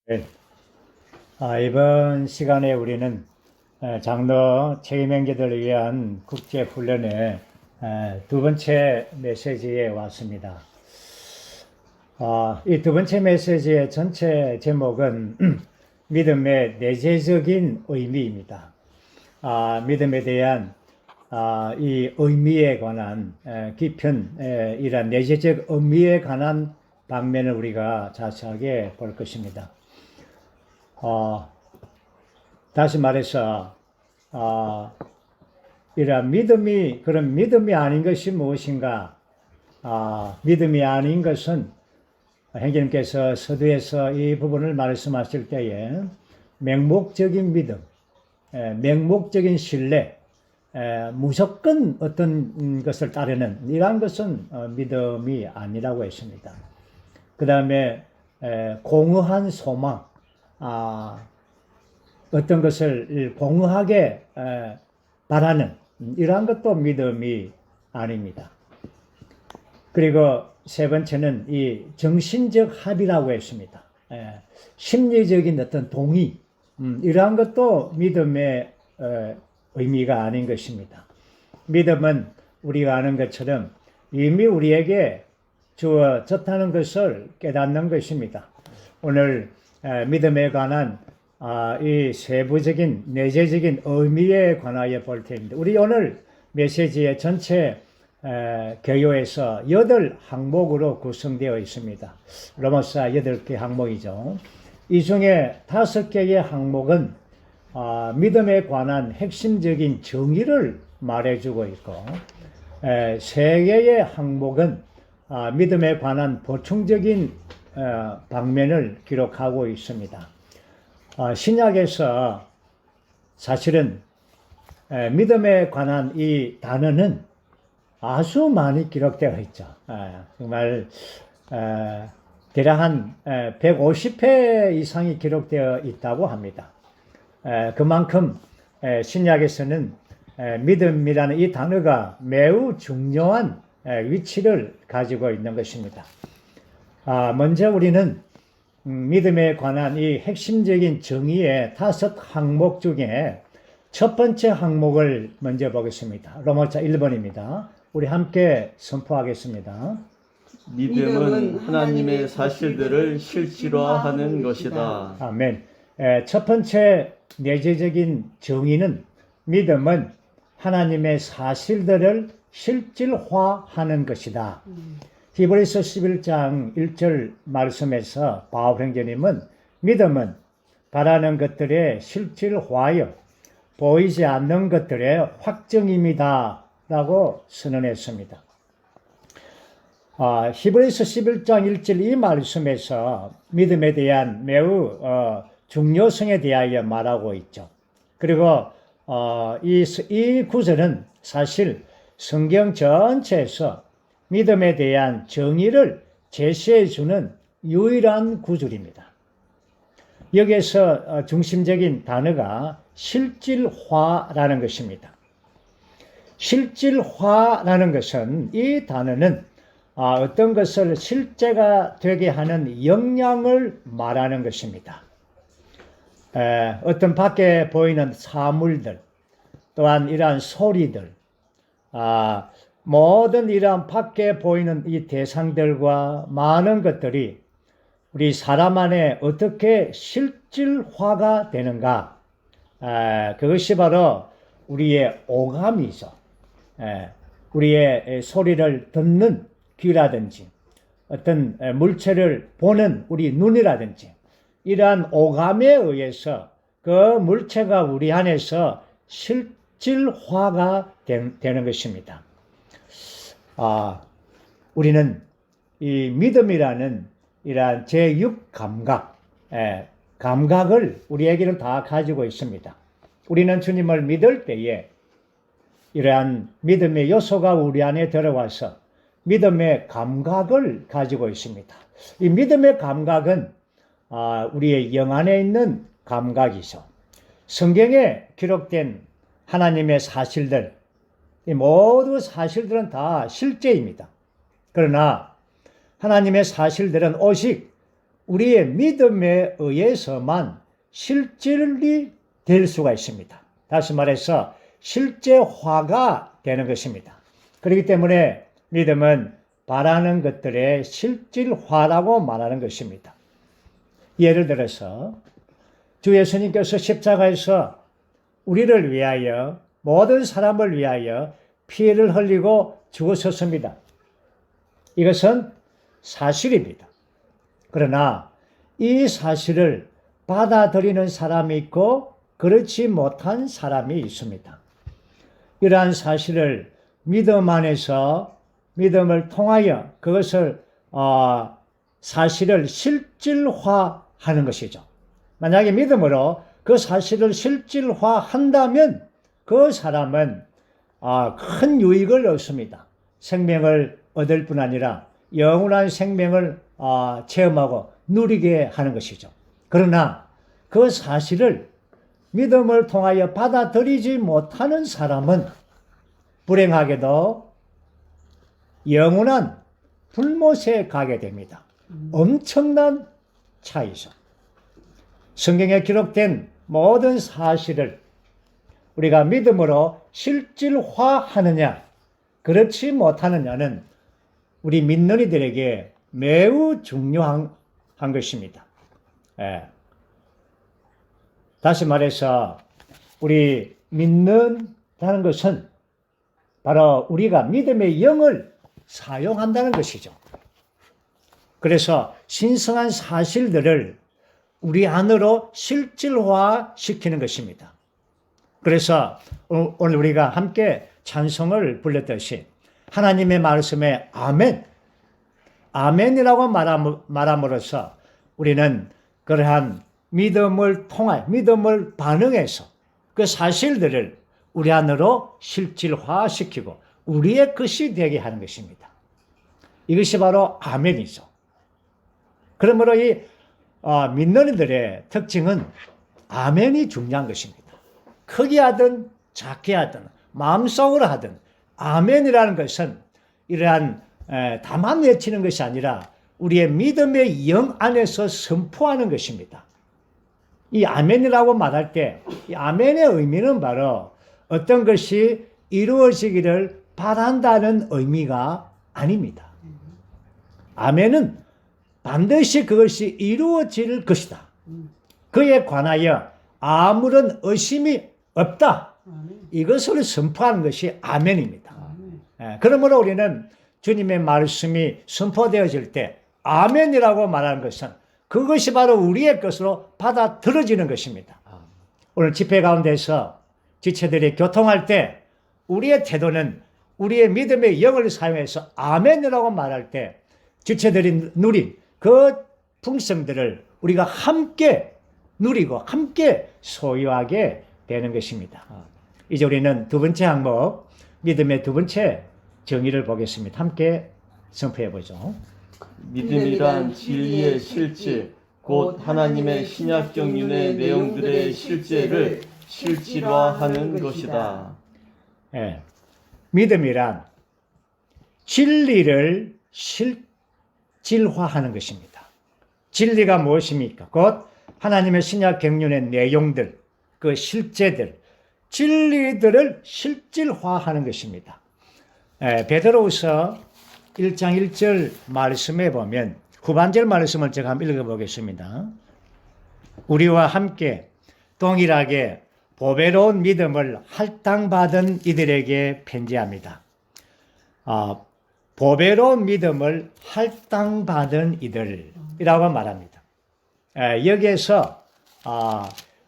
네. 이번 시간에 우리는 장로 책임행제들을 위한 국제훈련의 두 번째 메시지에 왔습니다. 이 두 번째 메시지의 전체 제목은 믿음의 내재적인 의미입니다. 믿음에 대한 이 의미에 관한 깊은 이런 내재적 의미에 관한 방면을 우리가 자세하게 볼 것입니다. 다시 말해서 이런 믿음이 그런 믿음이 아닌 것이 무엇인가? 믿음이 아닌 것은 행님께서 서두에서 이 부분을 말씀하실 때에 맹목적인 믿음, 맹목적인 신뢰, 무조건 어떤 것을 따르는 이러한 것은 믿음이 아니라고 했습니다. 그 다음에 공허한 소망, 어떤 것을 공허하게 바라는 이러한 것도 믿음이 아닙니다. 그리고 세 번째는 이 정신적 합의라고 했습니다. 심리적인 어떤 동의, 이러한 것도 믿음의 의미가 아닌 것입니다. 믿음은 우리가 아는 것처럼 이미 우리에게 주어졌다는 것을 깨닫는 것입니다. 오늘 믿음에 관한 이 세부적인 내재적인 의미에 관하여 볼 텐데, 우리 오늘 메시지의 전체 개요에서 8항목으로 구성되어 있습니다. 로마서 8개 항목이죠. 이 중에 5개의 항목은 믿음에 관한 핵심적인 정의를 말해주고 있고, 3개의 항목은 믿음에 관한 보충적인 방면을 기록하고 있습니다. 신약에서 사실은 믿음에 관한 이 단어는 아주 많이 기록되어 있죠. 정말 대략 한 150회 이상이 기록되어 있다고 합니다. 그만큼 신약에서는 믿음이라는 이 단어가 매우 중요한 위치를 가지고 있는 것입니다. 먼저 우리는 믿음에 관한 이 핵심적인 정의의 5항목 중에 첫 번째 항목을 먼저 보겠습니다. 로마서 1번입니다. 우리 함께 선포하겠습니다. 믿음은 하나님의 사실들을 실질화하는 것이다. 아멘. 첫 번째 내재적인 정의는 믿음은 하나님의 사실들을 실질화하는 것이다. 히브리서 11장 1절 말씀에서 바울 행전님은 믿음은 바라는 것들의 실질화여 보이지 않는 것들의 확정입니다 라고 선언했습니다. 히브리서 11장 1절 이 말씀에서 믿음에 대한 매우 중요성에 대하여 말하고 있죠. 그리고 이 구절은 사실 성경 전체에서 믿음에 대한 정의를 제시해 주는 유일한 구절입니다. 여기에서 중심적인 단어가 실질화라는 것입니다. 실질화라는 것은 이 단어는 어떤 것을 실제가 되게 하는 역량을 말하는 것입니다. 어떤 밖에 보이는 사물들, 또한 이러한 소리들, 모든 이러한 밖에 보이는 이 대상들과 많은 것들이 우리 사람 안에 어떻게 실질화가 되는가? 그것이 바로 우리의 오감이죠. 우리의 소리를 듣는 귀라든지, 어떤 물체를 보는 우리 눈이라든지, 이러한 오감에 의해서 그 물체가 우리 안에서 실질화가 되는 것입니다. 우리는 이 믿음이라는 이러한 제6감각, 감각을 우리에게는 다 가지고 있습니다. 우리는 주님을 믿을 때에 이러한 믿음의 요소가 우리 안에 들어와서 믿음의 감각을 가지고 있습니다. 이 믿음의 감각은 우리의 영 안에 있는 감각이죠. 성경에 기록된 하나님의 사실들, 이 모든 사실들은 다 실제입니다. 그러나 하나님의 사실들은 오직 우리의 믿음에 의해서만 실질이 될 수가 있습니다. 다시 말해서 실제화가 되는 것입니다. 그렇기 때문에 믿음은 바라는 것들의 실질화라고 말하는 것입니다. 예를 들어서 주 예수님께서 십자가에서 우리를 위하여, 모든 사람을 위하여 피를 흘리고 죽으셨습니다. 이것은 사실입니다. 그러나 이 사실을 받아들이는 사람이 있고 그렇지 못한 사람이 있습니다. 이러한 사실을 믿음 안에서, 믿음을 통하여 그것을 사실을 실질화하는 것이죠. 만약에 믿음으로 그 사실을 실질화한다면 그 사람은 큰 유익을 얻습니다. 생명을 얻을 뿐 아니라 영원한 생명을 체험하고 누리게 하는 것이죠. 그러나 그 사실을 믿음을 통하여 받아들이지 못하는 사람은 불행하게도 영원한 불못에 가게 됩니다. 엄청난 차이죠. 성경에 기록된 모든 사실을 우리가 믿음으로 실질화하느냐, 그렇지 못하느냐는 우리 믿는 이들에게 매우 중요한 것입니다. 다시 말해서 우리 믿는다는 것은 바로 우리가 믿음의 영을 사용한다는 것이죠. 그래서 신성한 사실들을 우리 안으로 실질화시키는 것입니다. 그래서 오늘 우리가 함께 찬송을 불렀듯이 하나님의 말씀에 아멘, 아멘이라고 말함으로써 우리는 그러한 믿음을 통하여, 믿음을 반응해서 그 사실들을 우리 안으로 실질화시키고 우리의 것이 되게 하는 것입니다. 이것이 바로 아멘이죠. 그러므로 이 믿는 이들의 특징은 아멘이 중요한 것입니다. 크게 하든 작게 하든 마음속으로 하든 아멘이라는 것은 이러한 다만 외치는 것이 아니라 우리의 믿음의 영 안에서 선포하는 것입니다. 이 아멘이라고 말할 때 이 아멘의 의미는 바로 어떤 것이 이루어지기를 바란다는 의미가 아닙니다. 아멘은 반드시 그것이 이루어질 것이다. 그에 관하여 아무런 의심이 없다. 이것을 선포하는 것이 아멘입니다. 그러므로 우리는 주님의 말씀이 선포되어질 때 아멘이라고 말하는 것은 그것이 바로 우리의 것으로 받아들여지는 것입니다. 오늘 집회 가운데서 지체들이 교통할 때 우리의 태도는 우리의 믿음의 영을 사용해서 아멘이라고 말할 때 지체들이 누린 그 풍성들을 우리가 함께 누리고 함께 소유하게 되는 것입니다. 이제 우리는 두 번째 항목, 믿음의 두 번째 정의를 보겠습니다. 함께 선포해 보죠. 믿음이란 진리의 실질, 곧 하나님의 신약적 윤의 내용들의 실제를 실질화하는 것이다. 믿음이란 진리를 실질화하는 것입니다. 진리가 무엇입니까? 곧 하나님의 신약 경륜의 내용들, 그 실제들, 진리들을 실질화하는 것입니다. 베드로후서 1장 1절 말씀에 보면 후반절 말씀을 제가 한번 읽어보겠습니다. 우리와 함께 동일하게 보배로운 믿음을 할당받은 이들에게 편지합니다. 보배로운 믿음을 할당받은 이들이라고 말합니다. 여기에서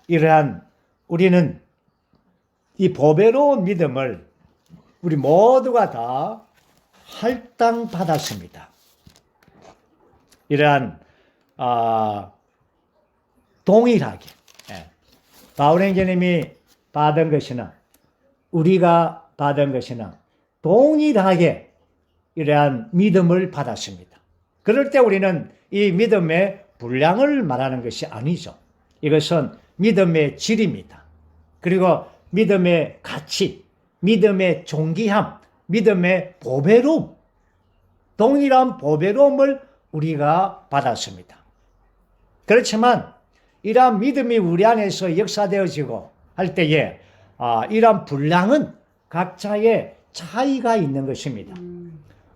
이러한 우리는 이 보배로운 믿음을 우리 모두가 다 할당받았습니다. 이러한 동일하게 바울행전님이 받은 것이나 우리가 받은 것이나 동일하게 이러한 믿음을 받았습니다. 그럴 때 우리는 이 믿음의 분량을 말하는 것이 아니죠. 이것은 믿음의 질입니다. 그리고 믿음의 가치, 믿음의 존귀함, 믿음의 보배로움, 동일한 보배로움을 우리가 받았습니다. 그렇지만 이러한 믿음이 우리 안에서 역사되어지고 할 때에 이러한 분량은 각자의 차이가 있는 것입니다.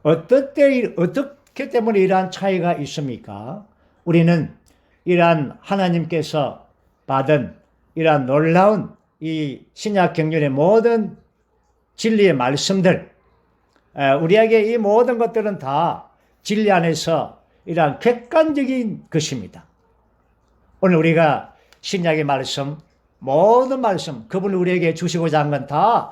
어떻게 때문에 이러한 차이가 있습니까? 우리는 이러한 하나님께서 받은 이러한 놀라운 이 신약 경륜의 모든 진리의 말씀들, 우리에게 이 모든 것들은 다 진리 안에서 이러한 객관적인 것입니다. 오늘 우리가 신약의 말씀, 모든 말씀, 그분이 우리에게 주시고자 한 건 다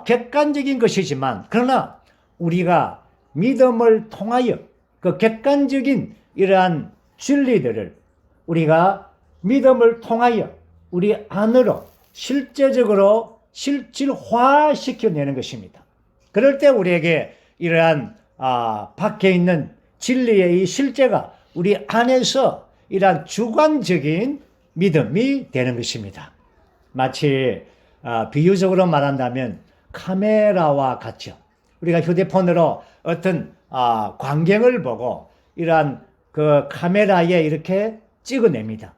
객관적인 것이지만, 그러나 우리가 믿음을 통하여 그 객관적인 이러한 진리들을 우리가 믿음을 통하여 우리 안으로 실제적으로 실질화시켜내는 것입니다. 그럴 때 우리에게 이러한 밖에 있는 진리의 이 실제가 우리 안에서 이러한 주관적인 믿음이 되는 것입니다. 마치 비유적으로 말한다면 카메라와 같죠. 우리가 휴대폰으로 어떤 광경을 보고 이러한 그 카메라에 이렇게 찍어냅니다.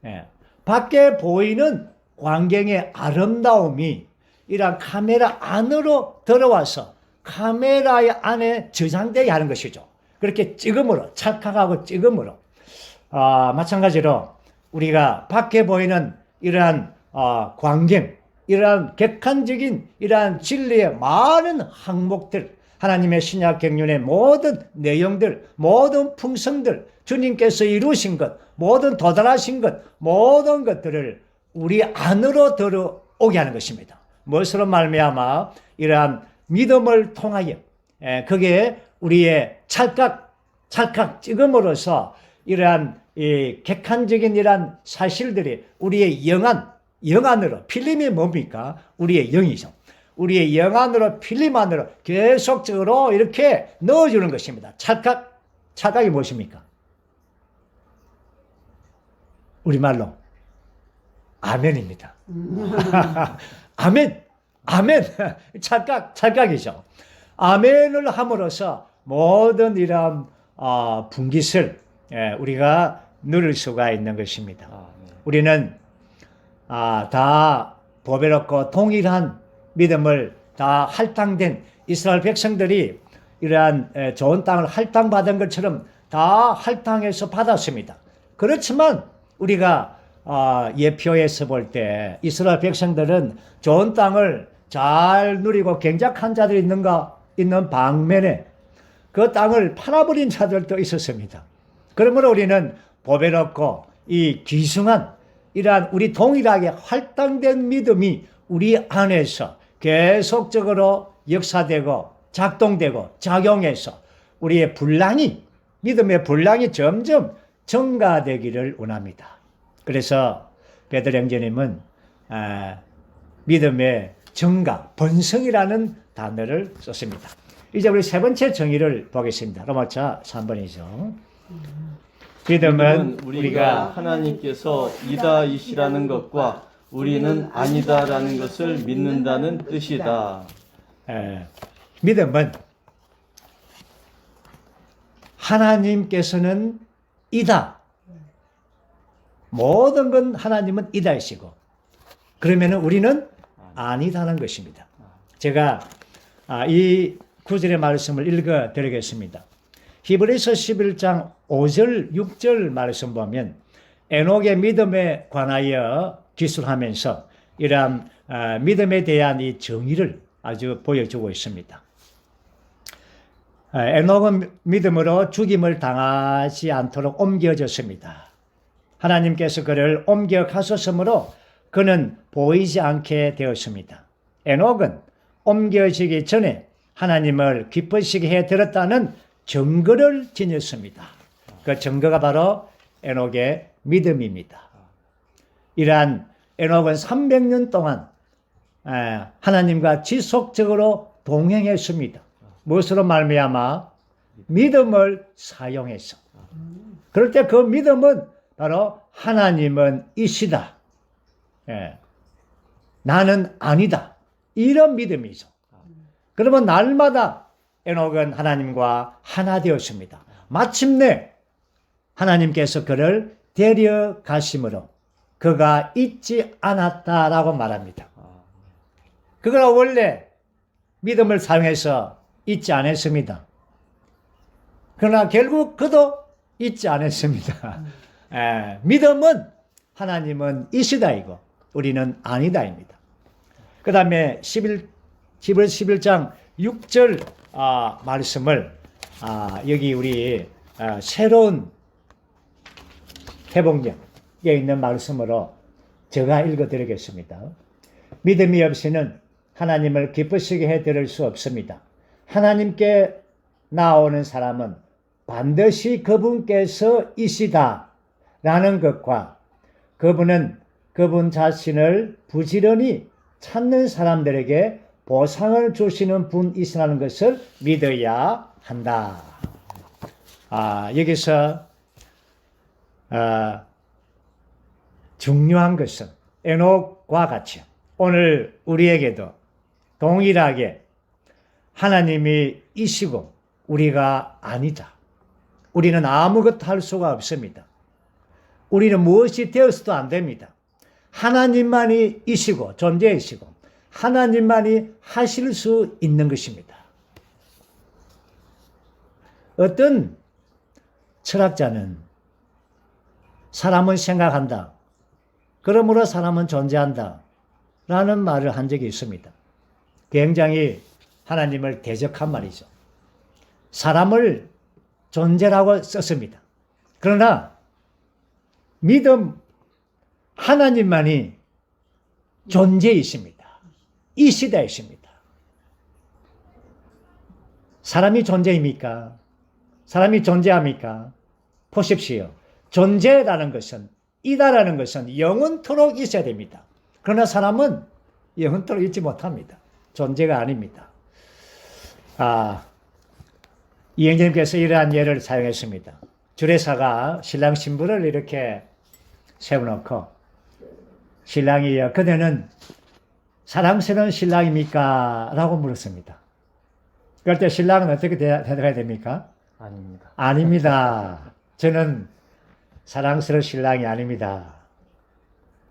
예. 밖에 보이는 광경의 아름다움이 이러한 카메라 안으로 들어와서 카메라 안에 저장되게 하는 것이죠. 그렇게 찍음으로, 착각하고 찍음으로. 마찬가지로 우리가 밖에 보이는 이러한 광경, 이러한 객관적인 이러한 진리의 많은 항목들, 하나님의 신약 경륜의 모든 내용들, 모든 풍성들, 주님께서 이루신 것, 모든 도달하신 것, 모든 것들을 우리 안으로 들어오게 하는 것입니다. 무엇으로 말미암아 이러한 믿음을 통하여 그게 우리의 찰칵 찍음으로써 이러한 이 객관적인 이러한 사실들이 우리의 영 안으로, 필름이 뭡니까? 우리의 영이죠. 우리의 영 안으로, 필름 안으로 계속적으로 이렇게 넣어주는 것입니다. 찰칵이 무엇입니까? 우리말로 아멘입니다. 아멘. 찰칵이죠. 아멘을 함으로써 모든 이러한 분깃을 우리가 누릴 수가 있는 것입니다. 우리는 다 보배롭고 동일한 믿음을 다 할당된 이스라엘 백성들이 이러한 좋은 땅을 할당받은 것처럼 다 할당해서 받았습니다. 그렇지만 우리가 예표에서 볼 때 이스라엘 백성들은 좋은 땅을 잘 누리고 경작한 자들이 있는 방면에 그 땅을 팔아버린 자들도 있었습니다. 그러므로 우리는 보배롭고 이 귀중한 이러한 우리 동일하게 할당된 믿음이 우리 안에서 계속적으로 역사되고 작동되고 작용해서 우리의 믿음의 분량이 점점 증가되기를 원합니다. 그래서 베드로행전님은 믿음의 증가, 번성이라는 단어를 썼습니다. 이제 우리 세 번째 정의를 보겠습니다. 로마서 3번이죠. 믿음은 우리가 하나님께서 이다이시라는 것과 우리는 아니다라는 것을 믿는다는 뜻이다. 믿음은 하나님께서는 이다. 모든 건 하나님은 이다이시고 그러면 우리는 아니다는 것입니다. 제가 이 구절의 말씀을 읽어 드리겠습니다. 히브리서 11장 5절 6절 말씀 보면 에녹의 믿음에 관하여 기술하면서 이러한 믿음에 대한 이 정의를 아주 보여주고 있습니다. 에녹은 믿음으로 죽임을 당하지 않도록 옮겨졌습니다. 하나님께서 그를 옮겨 가셨으므로 그는 보이지 않게 되었습니다. 에녹은 옮겨지기 전에 하나님을 기쁘시게 해 들었다는 증거를 지녔습니다. 그 증거가 바로 에녹의 믿음입니다. 이러한 에녹은 300년 동안 하나님과 지속적으로 동행했습니다. 무엇으로 말미암아? 믿음을 사용해서. 그럴 때 그 믿음은 바로 하나님은 이시다. 나는 아니다. 이런 믿음이죠. 그러면 날마다 에녹은 하나님과 하나 되었습니다. 마침내 하나님께서 그를 데려가심으로 그가 잊지 않았다라고 말합니다. 그가 원래 믿음을 사용해서 잊지 않았습니다. 그러나 결국 그도 잊지 않았습니다. 믿음은 하나님은 이시다이고 우리는 아니다입니다. 그 다음에 11장 6절 말씀을 여기 우리 새로운 회복력에 있는 말씀으로 제가 읽어드리겠습니다. 믿음이 없이는 하나님을 기쁘시게 해드릴 수 없습니다. 하나님께 나오는 사람은 반드시 그분께서 이시다 라는 것과 그분은 그분 자신을 부지런히 찾는 사람들에게 보상을 주시는 분이시라는 것을 믿어야 한다. 여기서 중요한 것은 에녹과 같이 오늘 우리에게도 동일하게 하나님이 이시고 우리가 아니다. 우리는 아무것도 할 수가 없습니다. 우리는 무엇이 되어서도 안 됩니다. 하나님만이 이시고 존재이시고 하나님만이 하실 수 있는 것입니다. 어떤 철학자는 사람은 생각한다. 그러므로 사람은 존재한다. 라는 말을 한 적이 있습니다. 굉장히 하나님을 대적한 말이죠. 사람을 존재라고 썼습니다. 그러나 믿음 하나님만이 존재이십니다. 이시다이십니다. 사람이 존재입니까? 사람이 존재합니까? 보십시오. 존재라는 것은 이다라는 것은 영원토록 있어야 됩니다. 그러나 사람은 영원토록 있지 못합니다. 존재가 아닙니다. 이행님께서 이러한 예를 사용했습니다. 주례사가 신랑 신부를 이렇게 세워놓고 신랑이여 그대는 사랑스러운 신랑입니까? 라고 물었습니다. 그럴 때 신랑은 어떻게 대답해야 됩니까? 아닙니다. 아닙니다. 저는 사랑스러운 신랑이 아닙니다.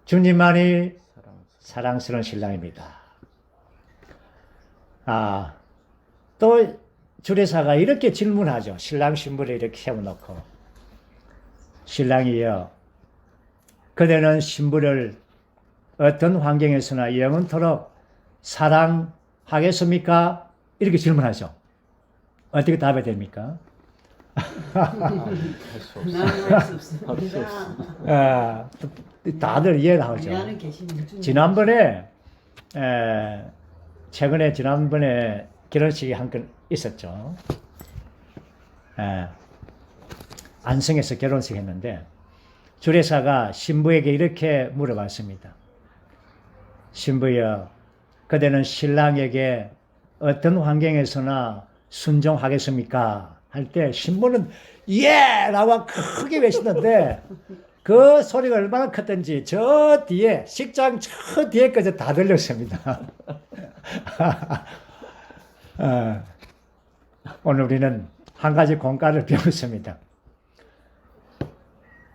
주님만이 사랑스러운 신랑입니다. 또 주례사가 이렇게 질문하죠. 신랑 신부를 이렇게 세워놓고 신랑이여 그대는 신부를 어떤 환경에서나 영원토록 사랑하겠습니까? 이렇게 질문하죠. 어떻게 답해야 됩니까? 할 수 없습니다. 다들 이해를 하죠. 지난번에 지난번에 결혼식이 한 건 있었죠. 안성에서 결혼식 했는데 주례사가 신부에게 이렇게 물어봤습니다. 신부여, 그대는 신랑에게 어떤 환경에서나 순종하겠습니까? 할 때 신부는 예! 라고 크게 외치는데 그 소리가 얼마나 컸던지 저 뒤에 식장 저 뒤에까지 다 들렸습니다. 오늘 우리는 한 가지 공과를 배웠습니다.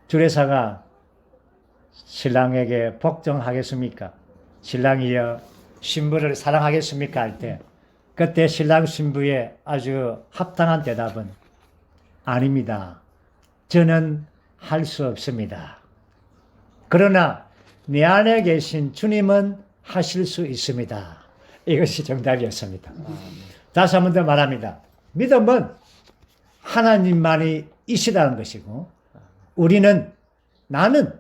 주례사가 신랑에게 복종하겠습니까? 신랑이여 신부를 사랑하겠습니까? 할 때 그때 신랑 신부의 아주 합당한 대답은 아닙니다. 저는 할 수 없습니다. 그러나 내 안에 계신 주님은 하실 수 있습니다. 이것이 정답이었습니다. 다시 한 번 더 말합니다. 믿음은 하나님만이 이시다는 것이고 나는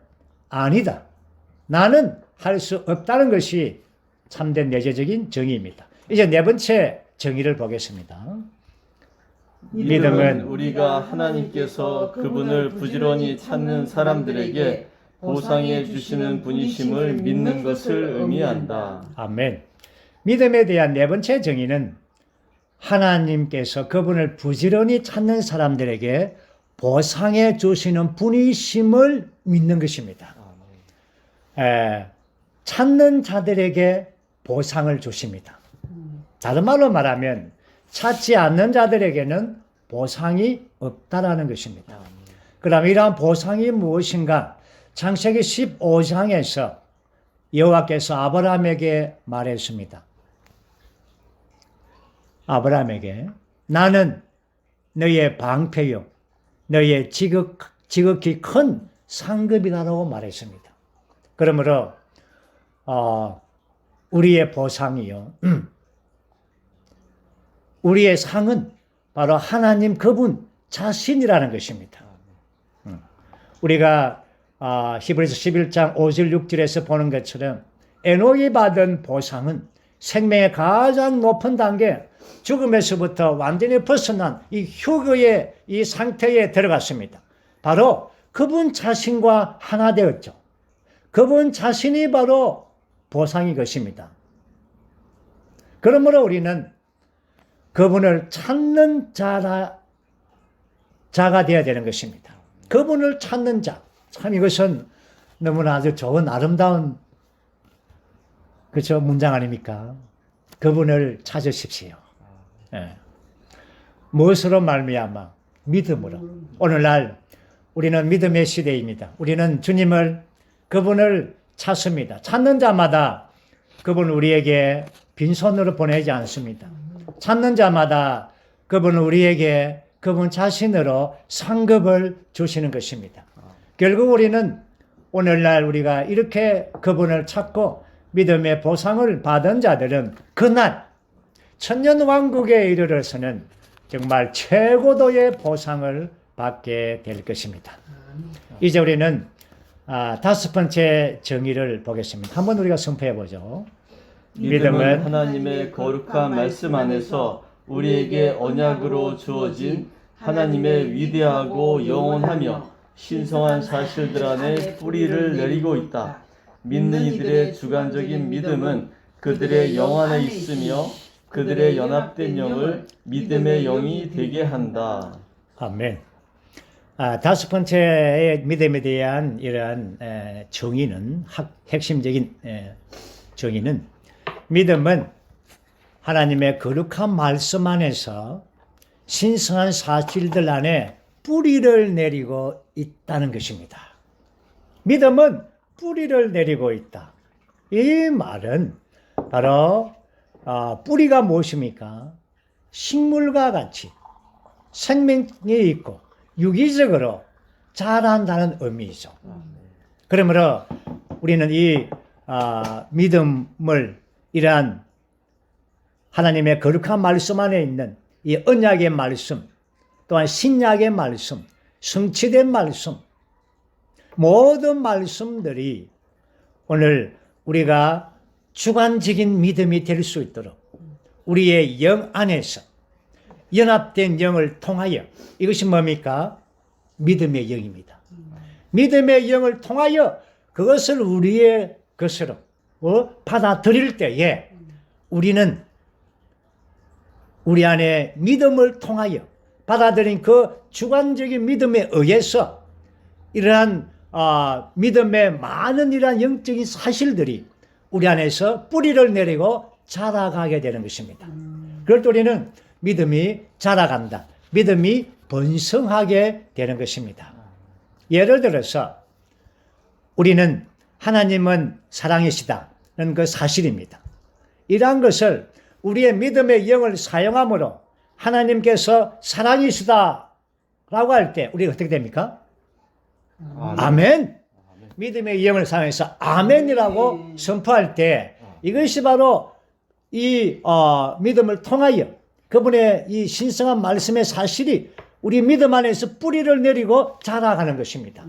아니다. 나는 할 수 없다는 것이 참된 내재적인 정의입니다. 이제 네 번째 정의를 보겠습니다. 믿음은 우리가 하나님께서 그분을 부지런히 찾는 사람들에게 보상해 주시는 분이심을 믿는 것을 의미한다. 아멘. 믿음에 대한 네 번째 정의는 하나님께서 그분을 부지런히 찾는 사람들에게 보상해 주시는 분이심을 믿는 것입니다. 찾는 자들에게 보상을 주십니다. 다른 말로 말하면 찾지 않는 자들에게는 보상이 없다라는 것입니다. 그럼 이러한 보상이 무엇인가? 창세기 15장에서 여호와께서 아브라함에게 말했습니다. 아브라함에게 나는 너의 방패요 너의 지극히 큰 상급이다라고 말했습니다. 그러므로 우리의 보상이요 우리의 상은 바로 하나님 그분 자신이라는 것입니다. 우리가 히브리서 11장 5절 6절에서 보는 것처럼 에녹이 받은 보상은 생명의 가장 높은 단계 죽음에서부터 완전히 벗어난 이 휴거의 이 상태에 들어갔습니다. 바로 그분 자신과 하나 되었죠. 그분 자신이 바로 보상이 것입니다. 그러므로 우리는 그분을 찾는 자가 되어야 되는 것입니다. 그분을 찾는 자. 참 이것은 너무나 아주 좋은 아름다운 그렇죠 문장 아닙니까? 그분을 찾으십시오. 예. 무엇으로 말미암아? 믿음으로. 오늘날 우리는 믿음의 시대입니다. 우리는 주님을 그분을 찾습니다. 찾는 자마다 그분 우리에게 빈손으로 보내지 않습니다. 찾는 자마다 그분 우리에게 그분 자신으로 상급을 주시는 것입니다. 결국 우리는 오늘날 우리가 이렇게 그분을 찾고 믿음의 보상을 받은 자들은 그날 천년왕국에 이르러서는 정말 최고도의 보상을 받게 될 것입니다. 이제 우리는 다섯 번째 정의를 보겠습니다. 한번 우리가 선포해 보죠. 믿음은 하나님의 거룩한 말씀 안에서 우리에게 언약으로 주어진 하나님의 위대하고 영원하며 신성한 사실들 안에 뿌리를 내리고 있다. 믿는 이들의 주관적인 믿음은 그들의 영 안에 있으며 그들의 연합된 영을 믿음의 영이 되게 한다. 아멘. 다섯 번째의 믿음에 대한 이러한 정의는 핵심적인 정의는 믿음은 하나님의 거룩한 말씀 안에서 신성한 사실들 안에 뿌리를 내리고 있다는 것입니다. 믿음은 뿌리를 내리고 있다. 이 말은 바로 뿌리가 무엇입니까? 식물과 같이 생명이 있고 유기적으로 자란다는 의미이죠. 그러므로 우리는 이 믿음을 이러한 하나님의 거룩한 말씀 안에 있는 이 언약의 말씀, 또한 신약의 말씀, 성취된 말씀, 모든 말씀들이 오늘 우리가 주관적인 믿음이 될 수 있도록 우리의 영 안에서 연합된 영을 통하여 이것이 뭡니까? 믿음의 영입니다. 믿음의 영을 통하여 그것을 우리의 것으로 받아들일 때에 우리는 우리 안에 믿음을 통하여 받아들인 그 주관적인 믿음에 의해서 이러한 믿음의 많은 이러한 영적인 사실들이 우리 안에서 뿌리를 내리고 자라가게 되는 것입니다. 그럴 때 우리는 믿음이 자라간다. 믿음이 번성하게 되는 것입니다. 예를 들어서 우리는 하나님은 사랑이시다는 그 사실입니다. 이러한 것을 우리의 믿음의 영을 사용함으로 하나님께서 사랑이시다라고 할 때 우리가 어떻게 됩니까? 아멘. 믿음의 영을 사용해서 아멘이라고 선포할 때 이것이 바로 이 믿음을 통하여 그분의 이 신성한 말씀의 사실이 우리 믿음 안에서 뿌리를 내리고 자라가는 것입니다.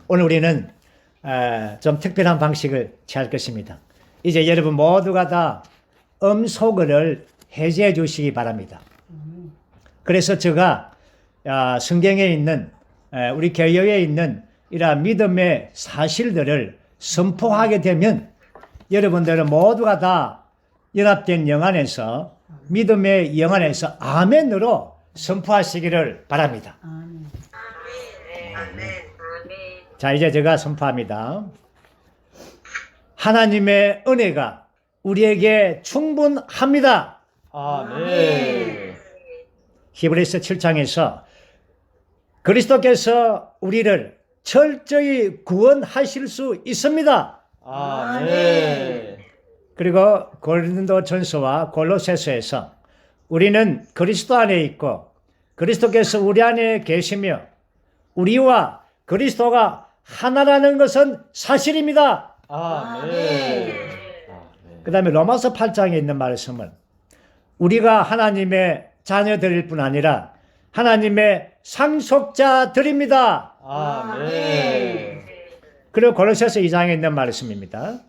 오늘 우리는 좀 특별한 방식을 취할 것입니다. 이제 여러분 모두가 다 음소거를 해제해 주시기 바랍니다. 그래서 제가 성경에 있는 우리 교회에 있는 이러한 믿음의 사실들을 선포하게 되면 여러분들은 모두가 다 연합된 영 안에서 믿음의 영 안에서 아멘으로 선포하시기를 바랍니다. 자, 이제 제가 선포합니다. 하나님의 은혜가 우리에게 충분합니다. 아멘. 히브리서 7장에서 그리스도께서 우리를 철저히 구원하실 수 있습니다. 아멘. 그리고 고린도전서와 골로새서에서 우리는 그리스도 안에 있고 그리스도께서 우리 안에 계시며 우리와 그리스도가 하나라는 것은 사실입니다. 아멘. 그 다음에 로마서 8장에 있는 말씀은 우리가 하나님의 자녀들일 뿐 아니라 하나님의 상속자들입니다. 아멘. 그리고 골로새서 2장에 있는 말씀입니다.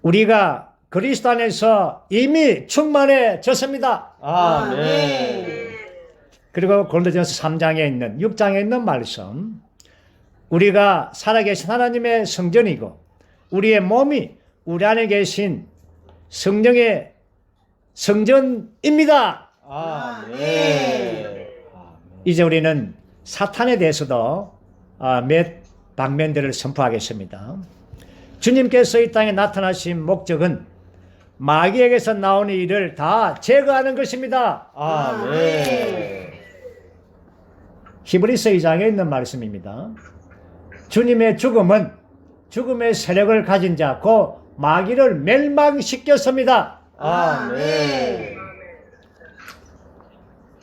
우리가 그리스도 안에서 이미 충만해졌습니다. 아멘. 그리고 고린도전서 3장에 있는 6장에 있는 말씀, 우리가 살아계신 하나님의 성전이고 우리의 몸이 우리 안에 계신 성령의 성전입니다. 아멘. 이제 우리는 사탄에 대해서도 몇 방면들을 선포하겠습니다. 주님께서 이 땅에 나타나신 목적은 마귀에게서 나오는 일을 다 제거하는 것입니다. 아멘. 히브리서 2장에 있는 말씀입니다. 주님의 죽음은 죽음의 세력을 가진 자, 그 마귀를 멸망시켰습니다. 아멘.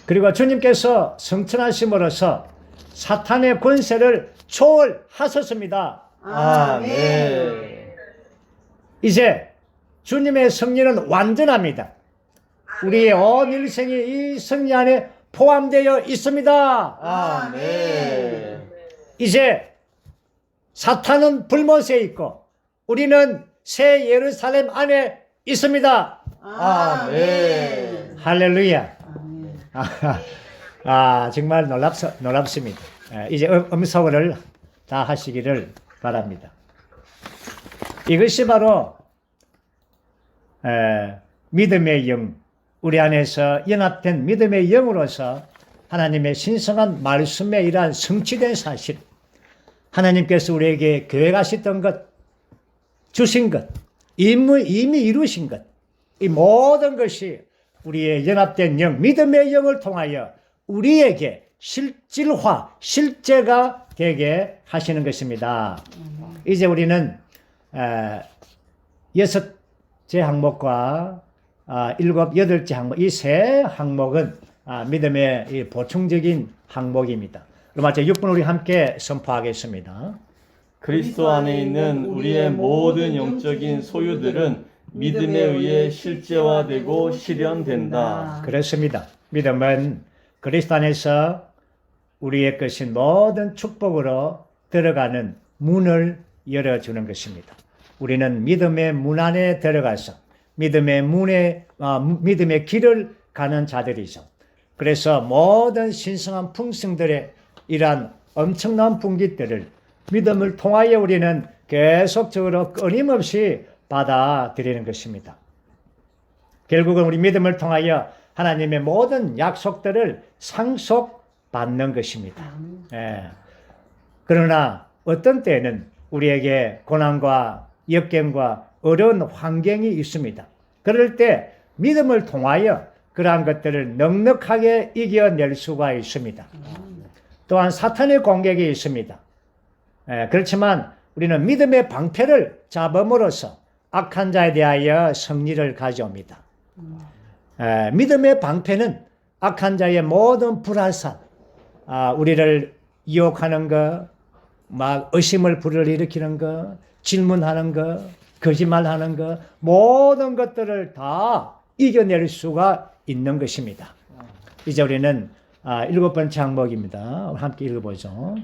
그리고 주님께서 성천하심으로써 사탄의 권세를 초월하셨습니다. 아멘. 이제 주님의 승리는 완전합니다. 우리의 온 일생이 이 승리 안에 포함되어 있습니다. 아멘. 이제 사탄은 불못에 있고 우리는 새 예루살렘 안에 있습니다. 아멘. 할렐루야. 정말 놀랍습니다. 이제 음소거를 다 하시기를 바랍니다. 이것이 바로 믿음의 영, 우리 안에서 연합된 믿음의 영으로서 하나님의 신성한 말씀에 이러한 성취된 사실, 하나님께서 우리에게 계획하셨던 것, 주신 것, 이미 이루신 것, 이 모든 것이 우리의 연합된 영, 믿음의 영을 통하여 우리에게 실질화, 실제가 되게 하시는 것입니다. 이제 우리는 6째 항목과 7, 8째 항목, 이 세 항목은 믿음의 이 보충적인 항목입니다. 로마서 6분 우리 함께 선포하겠습니다. 그리스도 안에 있는 우리의 모든 영적인 소유들은 믿음에 의해 실제화되고 실현된다. 그렇습니다. 믿음은 그리스도 안에서 우리의 것인 모든 축복으로 들어가는 문을 열어주는 것입니다. 우리는 믿음의 문 안에 들어가서 믿음의 길을 가는 자들이죠. 그래서 모든 신성한 풍성들의 이러한 엄청난 분깃들을 믿음을 통하여 우리는 계속적으로 끊임없이 받아들이는 것입니다. 결국은 우리 믿음을 통하여 하나님의 모든 약속들을 상속받는 것입니다. 그러나 어떤 때는 우리에게 고난과 역경과 어려운 환경이 있습니다. 그럴 때 믿음을 통하여 그러한 것들을 넉넉하게 이겨낼 수가 있습니다. 또한 사탄의 공격이 있습니다. 그렇지만 우리는 믿음의 방패를 잡음으로써 악한 자에 대하여 승리를 가져옵니다. 믿음의 방패는 악한 자의 모든 불화살, 우리를 유혹하는 것, 막 의심을 불러일으키는 것, 질문하는 것, 거짓말하는 것, 모든 것들을 다 이겨낼 수가 있는 것입니다. 이제 우리는 7번째 항목입니다. 함께 읽어보죠.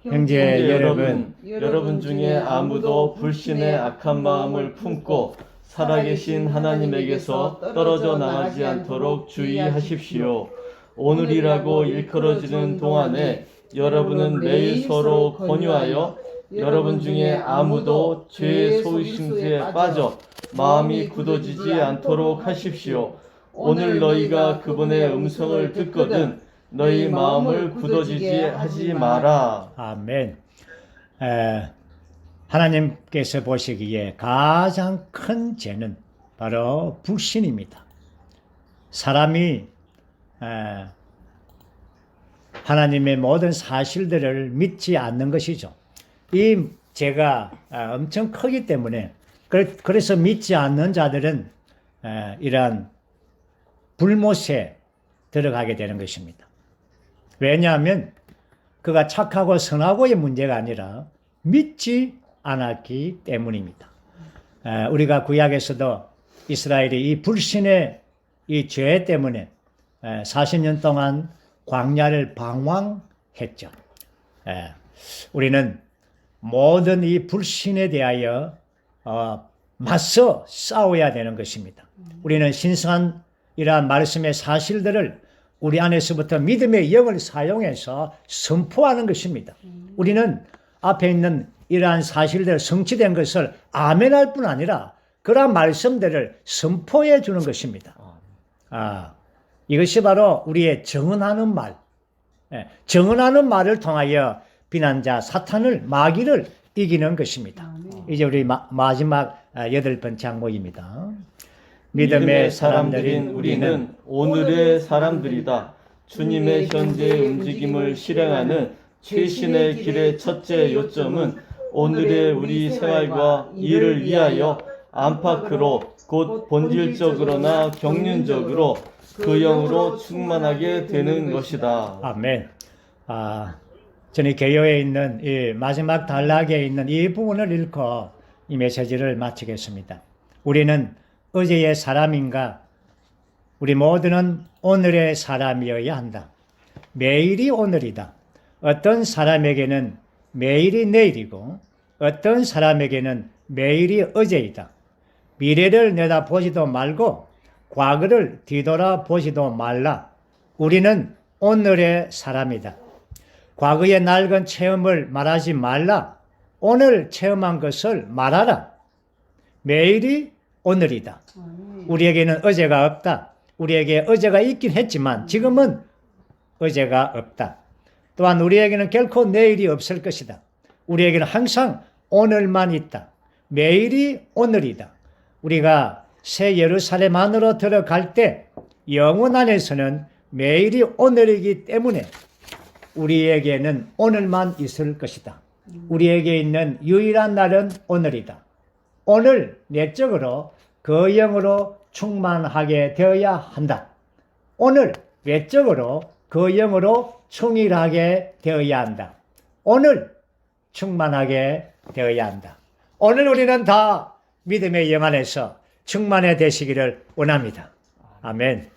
형제 여러분 중에 아무도 불신의 악한 마음을 품고 살아계신 하나님에게서 떨어져 나가지 않도록 주의하십시오. 오늘이라고 일컬어지는 동안에 여러분은 매일 서로 권유하여 여러분 중에 아무도 죄의 소유심수에 빠져 마음이 굳어지지 않도록 하십시오. 오늘 너희가 그분의 음성을 듣거든 너희 마음을 굳어지게 하지 마라. 아멘. 하나님께서 보시기에 가장 큰 죄는 바로 불신입니다. 사람이 하나님의 모든 사실들을 믿지 않는 것이죠. 이 죄가 엄청 크기 때문에 그래서 믿지 않는 자들은 이러한 불못에 들어가게 되는 것입니다. 왜냐하면 그가 착하고 선하고의 문제가 아니라 믿지 않았기 때문입니다. 우리가 구약에서도 이스라엘이 이 불신의 이 죄 때문에 40년 동안 광야를 방황했죠. 우리는 모든 이 불신에 대하여 맞서 싸워야 되는 것입니다. 우리는 신성한 이러한 말씀의 사실들을 우리 안에서부터 믿음의 영을 사용해서 선포하는 것입니다. 우리는 앞에 있는 이러한 사실들 성취된 것을 아멘할 뿐 아니라 그러한 말씀들을 선포해 주는 것입니다. 이것이 바로 우리의 정언하는 말, 정언하는 말을 통하여 비난자 사탄을 마귀를 이기는 것입니다. 이제 우리 마지막 8번째 항목입니다. 믿음의 사람들인 우리는 오늘의 사람들이다. 주님의 현재의 움직임을 실행하는 최신의 길의 첫째 요점은 오늘의 우리 생활과 일을 위하여 안팎으로 곧 본질적으로나 경륜적으로 그 영으로 충만하게 되는 것이다. 아멘. 저는 개요에 있는 이 마지막 단락에 있는 이 부분을 읽고 이 메시지를 마치겠습니다. 우리는 어제의 사람인가? 우리 모두는 오늘의 사람이어야 한다. 매일이 오늘이다. 어떤 사람에게는 매일이 내일이고 어떤 사람에게는 매일이 어제이다. 미래를 내다보지도 말고 과거를 뒤돌아보지도 말라. 우리는 오늘의 사람이다. 과거의 낡은 체험을 말하지 말라. 오늘 체험한 것을 말하라. 매일이 오늘이다. 우리에게는 어제가 없다. 우리에게 어제가 있긴 했지만 지금은 어제가 없다. 또한 우리에게는 결코 내일이 없을 것이다. 우리에게는 항상 오늘만 있다. 매일이 오늘이다. 우리가 새 예루살렘 안으로 들어갈 때 영혼 안에서는 매일이 오늘이기 때문에 우리에게는 오늘만 있을 것이다. 우리에게 있는 유일한 날은 오늘이다. 오늘 내적으로 그 영으로 충만하게 되어야 한다. 오늘 외적으로 그 영으로 충일하게 되어야 한다. 오늘 충만하게 되어야 한다. 오늘 우리는 다 믿음의 영 안에서 충만해 되시기를 원합니다. 아멘.